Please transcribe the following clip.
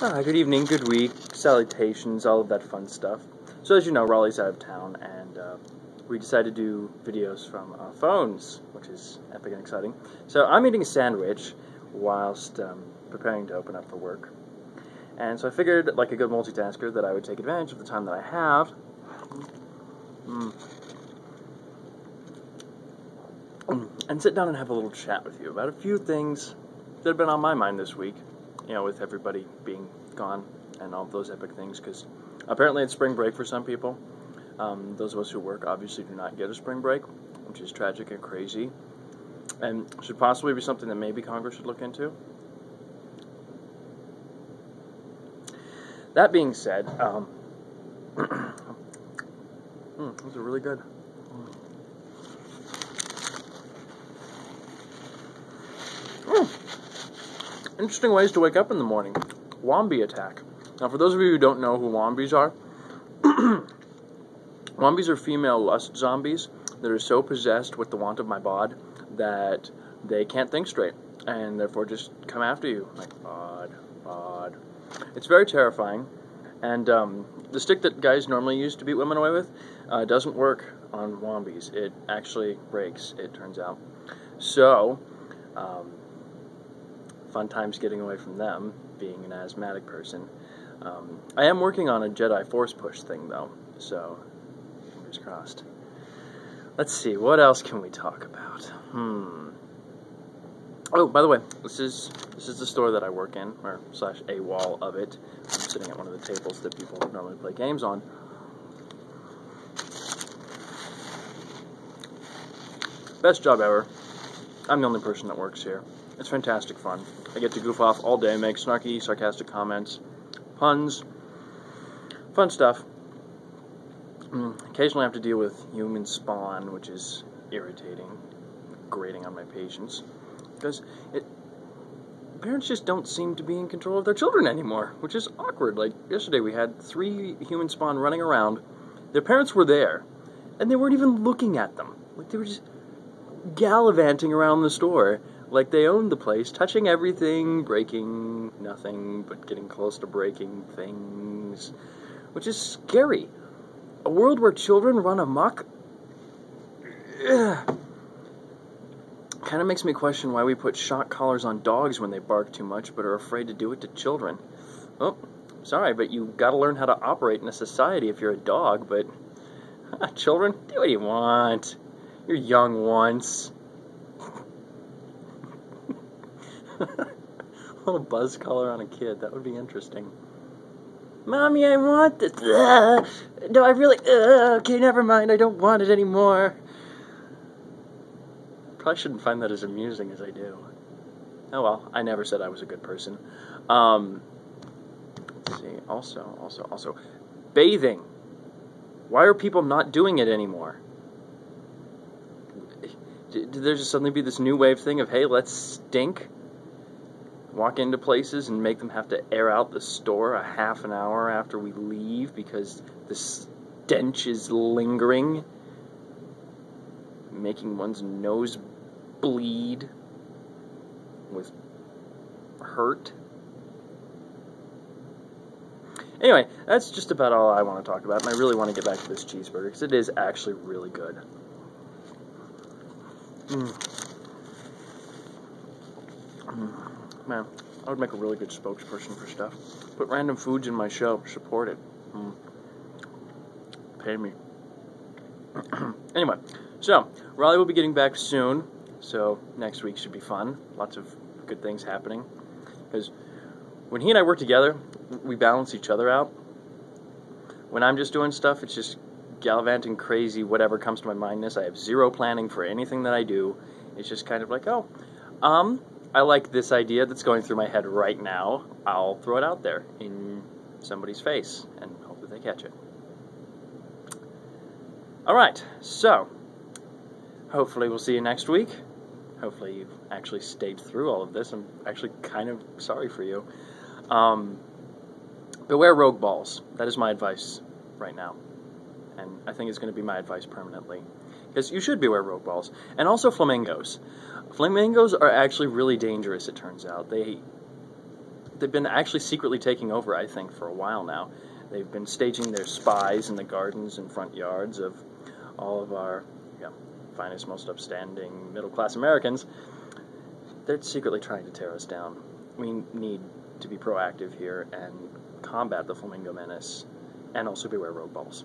Good evening, good week, salutations, all of that fun stuff. So as you know, Raleigh's out of town, and we decided to do videos from our phones, which is epic and exciting. So I'm eating a sandwich whilst preparing to open up for work. And so I figured, like a good multitasker, that I would take advantage of the time that I have. And sit down and have a little chat with you about a few things that have been on my mind this week. You know, with everybody being gone and all those epic things, because apparently it's spring break for some people. Those of us who work obviously do not get a spring break, which is tragic and crazy, and should possibly be something that maybe Congress should look into. That being said, those are really good. Interesting ways to wake up in the morning. Wombie attack. Now, for those of you who don't know who wombies are, wombies are female lust zombies that are so possessed with the want of my bod that they can't think straight, and therefore just come after you. Like, bod. It's very terrifying, and the stick that guys normally use to beat women away with doesn't work on wombies. It actually breaks, it turns out. So, fun times getting away from them, being an asthmatic person. I am working on a Jedi Force push thing, though, so fingers crossed. Let's see, what else can we talk about? Oh, by the way, this is the store that I work in, or / a wall of it. I'm sitting at one of the tables that people normally play games on. Best job ever. I'm the only person that works here. It's fantastic fun. I get to goof off all day, make snarky, sarcastic comments, puns, fun stuff. Occasionally I have to deal with human spawn, which is irritating, grating on my patience, because parents just don't seem to be in control of their children anymore, which is awkward. Like, yesterday we had 3 human spawn running around. Their parents were there, and they weren't even looking at them. Like, they were just gallivanting around the store like they owned the place, touching everything, breaking nothing, but getting close to breaking things, which is scary. A world where children run amok kind of makes me question why we put shock collars on dogs when they bark too much, but are afraid to do it to children. Oh, sorry, but you gotta learn how to operate in a society if you're a dog, but children, do what you want. You're young once. A little buzz collar on a kid, that would be interesting. Mommy, I want this. No, I really... okay, never mind, I don't want it anymore. Probably shouldn't find that as amusing as I do. Oh well, I never said I was a good person. Let's see, also, bathing. Why are people not doing it anymore? Did there just suddenly be this new wave thing of, hey, let's stink? Walk into places and make them have to air out the store a half an hour after we leave because the stench is lingering, making one's nose bleed with hurt. Anyway, that's just about all I want to talk about, and I really want to get back to this cheeseburger because it is actually really good. Man, I would make a really good spokesperson for stuff. Put random foods in my show. Support it. Pay me. Anyway, so, Raleigh will be getting back soon, so next week should be fun. Lots of good things happening. Because when he and I work together, we balance each other out. When I'm just doing stuff, it's just gallivanting crazy, whatever comes to my mindness. I have zero planning for anything that I do. It's just kind of like, I like this idea that's going through my head right now. I'll throw it out there in somebody's face and hope that they catch it. Alright, so hopefully we'll see you next week. Hopefully you've actually stayed through all of this. I'm actually kind of sorry for you. Beware rogue balls. That is my advice right now. And I think it's going to be my advice permanently. Because you should beware rogue balls. And also flamingos. Flamingos are actually really dangerous, it turns out. they've been actually secretly taking over, I think, for a while now. They've been staging their spies in the gardens and front yards of all of our finest, most upstanding middle-class Americans. They're secretly trying to tear us down. We need to be proactive here and combat the flamingo menace, and also beware road balls.